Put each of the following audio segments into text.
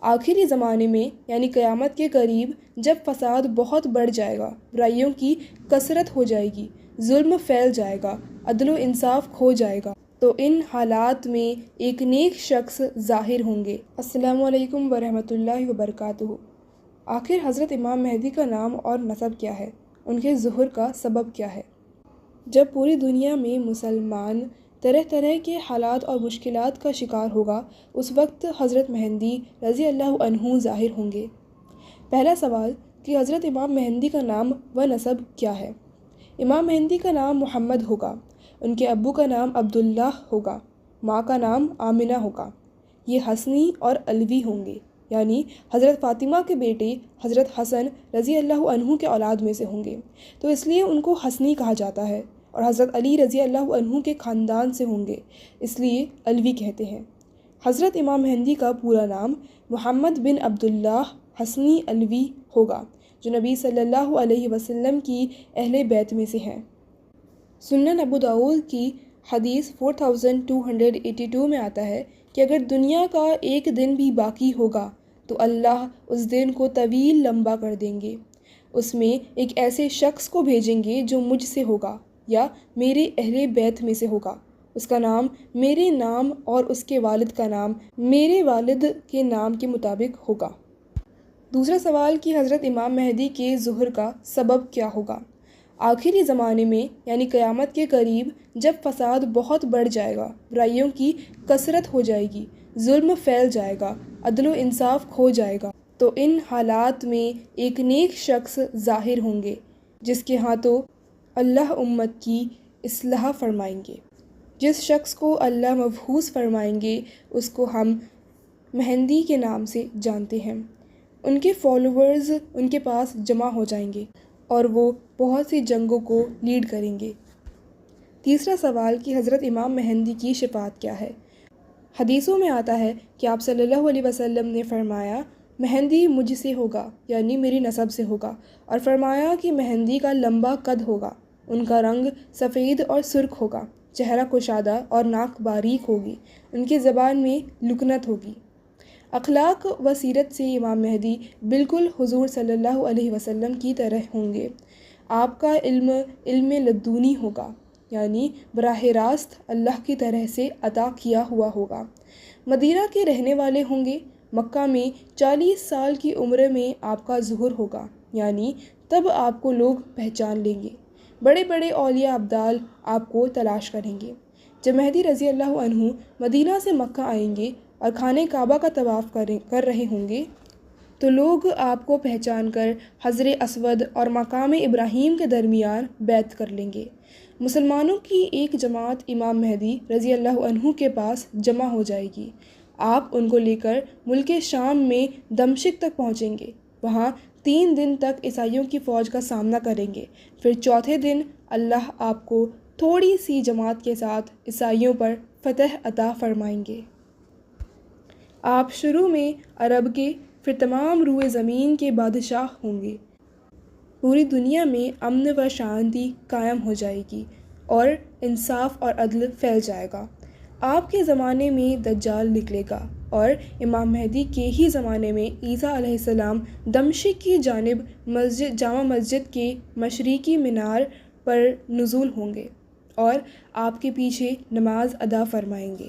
آخری زمانے میں یعنی قیامت کے قریب جب فساد بہت بڑھ جائے گا، برائیوں کی کثرت ہو جائے گی، ظلم پھیل جائے گا، عدل و انصاف کھو جائے گا، تو ان حالات میں ایک نیک شخص ظاہر ہوں گے۔ السلام علیکم ورحمۃ اللہ وبرکاتہ۔ آخر حضرت امام مہدی کا نام اور نسب کیا ہے؟ ان کے ظہور کا سبب کیا ہے؟ جب پوری دنیا میں مسلمان طرح طرح کے حالات اور مشکلات کا شکار ہوگا، اس وقت حضرت مہدی رضی اللہ عنہ ظاہر ہوں گے۔ پہلا سوال کہ حضرت امام مہدی کا نام و نسب کیا ہے؟ امام مہدی کا نام محمد ہوگا، ان کے ابو کا نام عبداللہ ہوگا، ماں کا نام آمنہ ہوگا۔ یہ حسنی اور علوی ہوں گے، یعنی حضرت فاطمہ کے بیٹے حضرت حسن رضی اللہ عنہ کے اولاد میں سے ہوں گے، تو اس لیے ان کو حسنی کہا جاتا ہے، اور حضرت علی رضی اللہ عنہ کے خاندان سے ہوں گے، اس لیے علوی کہتے ہیں۔ حضرت امام مہدی کا پورا نام محمد بن عبداللہ حسنی علوی ہوگا، جو نبی صلی اللہ علیہ وسلم کی اہل بیت میں سے ہیں۔ سنن ابو داؤد کی حدیث 4282 میں آتا ہے کہ اگر دنیا کا ایک دن بھی باقی ہوگا تو اللہ اس دن کو طویل لمبا کر دیں گے، اس میں ایک ایسے شخص کو بھیجیں گے جو مجھ سے ہوگا یا میرے اہل بیت میں سے ہوگا، اس کا نام میرے نام اور اس کے والد کا نام میرے والد کے نام کے مطابق ہوگا۔ دوسرا سوال کہ حضرت امام مہدی کے ظہور کا سبب کیا ہوگا؟ آخری زمانے میں یعنی قیامت کے قریب جب فساد بہت بڑھ جائے گا، برائیوں کی کثرت ہو جائے گی، ظلم پھیل جائے گا، عدل و انصاف کھو جائے گا، تو ان حالات میں ایک نیک شخص ظاہر ہوں گے جس کے ہاتھوں اللہ امت کی اصلاح فرمائیں گے۔ جس شخص کو اللہ مبعوث فرمائیں گے اس کو ہم مہدی کے نام سے جانتے ہیں۔ ان کے فالوورز ان کے پاس جمع ہو جائیں گے اور وہ بہت سی جنگوں کو لیڈ کریں گے۔ تیسرا سوال کہ حضرت امام مہدی کی شفاعت کیا ہے؟ حدیثوں میں آتا ہے کہ آپ صلی اللہ علیہ وسلم نے فرمایا مہدی مجھ سے ہوگا، یعنی میری نسب سے ہوگا، اور فرمایا کہ مہدی کا لمبا قد ہوگا، ان کا رنگ سفید اور سرخ ہوگا، چہرہ کشادہ اور ناک باریک ہوگی، ان کی زبان میں لکنت ہوگی۔ اخلاق و سیرت سے امام مہدی بالکل حضور صلی اللہ علیہ وسلم کی طرح ہوں گے۔ آپ کا علم لدنی ہوگا، یعنی براہ راست اللہ کی طرح سے عطا کیا ہوا ہوگا۔ مدینہ کے رہنے والے ہوں گے۔ مکہ میں 40 سال کی عمر میں آپ کا ظہور ہوگا، یعنی تب آپ کو لوگ پہچان لیں گے۔ بڑے بڑے اولیاء ابدال آپ کو تلاش کریں گے۔ جب مہدی رضی اللہ عنہ مدینہ سے مکہ آئیں گے اور خانہ کعبہ کا طواف کر رہے ہوں گے تو لوگ آپ کو پہچان کر حجر اسود اور مقام ابراہیم کے درمیان بیعت کر لیں گے۔ مسلمانوں کی ایک جماعت امام مہدی رضی اللہ عنہ کے پاس جمع ہو جائے گی۔ آپ ان کو لے کر ملک شام میں دمشق تک پہنچیں گے۔ وہاں 3 دن تک عیسائیوں کی فوج کا سامنا کریں گے، پھر چوتھے دن اللہ آپ کو تھوڑی سی جماعت کے ساتھ عیسائیوں پر فتح عطا فرمائیں گے۔ آپ شروع میں عرب کے، پھر تمام روئے زمین کے بادشاہ ہوں گے۔ پوری دنیا میں امن و شانتی قائم ہو جائے گی اور انصاف اور عدل پھیل جائے گا۔ آپ کے زمانے میں دجال نکلے گا اور امام مہدی کے ہی زمانے میں عیسیٰ علیہ السلام دمشق کی جانب جامع مسجد کے مشرقی مینار پر نزول ہوں گے اور آپ کے پیچھے نماز ادا فرمائیں گے۔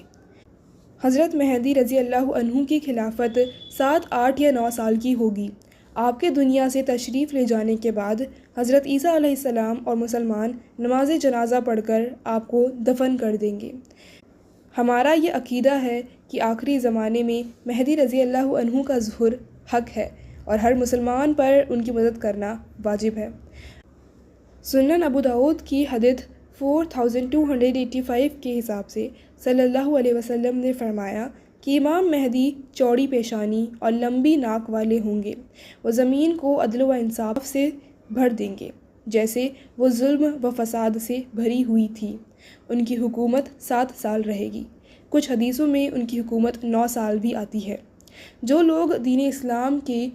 حضرت مہدی رضی اللہ عنہ کی خلافت 7، 8 یا 9 سال کی ہوگی۔ آپ کے دنیا سے تشریف لے جانے کے بعد حضرت عیسیٰ علیہ السلام اور مسلمان نماز جنازہ پڑھ کر آپ کو دفن کر دیں گے۔ ہمارا یہ عقیدہ ہے کہ آخری زمانے میں مہدی رضی اللہ عنہ کا ظہور حق ہے اور ہر مسلمان پر ان کی مدد کرنا واجب ہے۔ سنن ابو داؤد کی حدیث 4285 کے حساب سے صلی اللہ علیہ وسلم نے فرمایا کہ امام مہدی چوڑی پیشانی اور لمبی ناک والے ہوں گے۔ وہ زمین کو عدل و انصاف سے بھر دیں گے جیسے وہ ظلم و فساد سے بھری ہوئی تھی۔ ان کی حکومت 7 سال رہے گی۔ کچھ حدیثوں میں ان کی حکومت 9 سال بھی آتی ہے۔ جو لوگ دین اسلام کے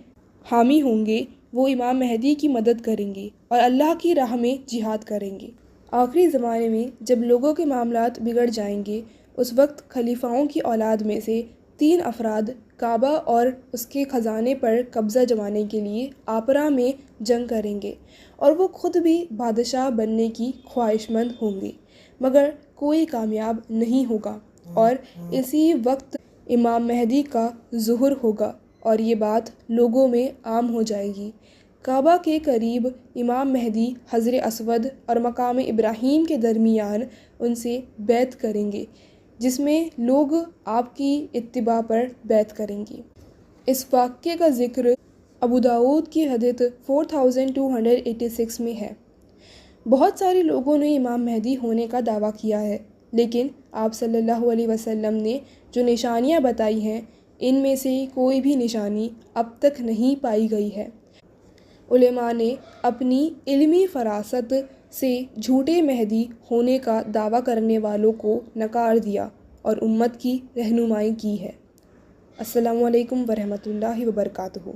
حامی ہوں گے وہ امام مہدی کی مدد کریں گے اور اللہ کی راہ میں جہاد کریں گے۔ آخری زمانے میں جب لوگوں کے معاملات بگڑ جائیں گے اس وقت خلیفاؤں کی اولاد میں سے 3 افراد کعبہ اور اس کے خزانے پر قبضہ جمانے کے لیے آپرا میں جنگ کریں گے اور وہ خود بھی بادشاہ بننے کی خواہش مند ہوں گے، مگر کوئی کامیاب نہیں ہوگا، اور اسی وقت امام مہدی کا ظہور ہوگا اور یہ بات لوگوں میں عام ہو جائے گی۔ کعبہ کے قریب امام مہدی حجر اسود اور مقام ابراہیم کے درمیان ان سے بیعت کریں گے، جس میں لوگ آپ کی اتباع پر بیعت کریں گے۔ اس واقعے کا ذکر ابو داؤد کی حدیث 4286 میں ہے۔ بہت سارے لوگوں نے امام مہدی ہونے کا دعویٰ کیا ہے، لیکن آپ صلی اللہ علیہ وسلم نے جو نشانیاں بتائی ہیں ان میں سے کوئی بھی نشانی اب تک نہیں پائی گئی ہے۔ علماء نے اپنی علمی فراست سے جھوٹے مہدی ہونے کا دعویٰ کرنے والوں کو نکار دیا اور امت کی رہنمائی کی ہے۔ السلام علیکم ورحمۃ اللہ وبرکاتہ۔